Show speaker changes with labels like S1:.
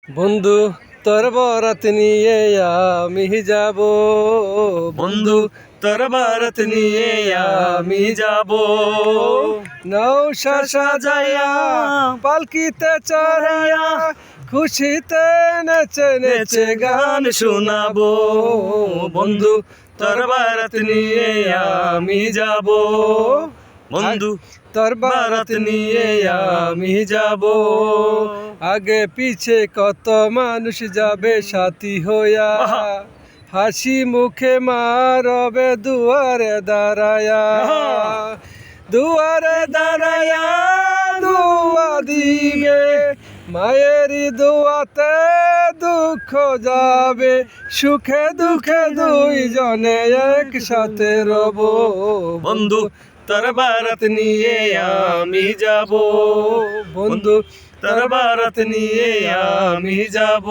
S1: বন্ধু তোর বরাত নিয়ে আমি যাব, বন্ধু তোর বরাত নিয়ে আমি যাব। নৌশা সাজাইয়া পালকিতে চড়াইয়া খুশিতে নেচে নেচে গান শোনাবো। বন্ধু তোর বরাত নিয়ে আমি যাব, বন্ধু তোর বরাত নিয়ে আমি যাব। আগে পিছে কত মানুষ যাবে সাথী হইয়া, হাসি মুখে মা রবে দুয়ারে দাঁড়ায়া, দুয়ারে দাঁড়ায়া দুয়া দিবে। মায়েরই দুয়াতে দুঃখ যাবে, সুখে দুঃখে দুইজনে একসাথে রব। বন্ধু তোর বরাত নিয়ে আমি যাব, বন্ধু তোর বরাত নিয়ে আমি যাব।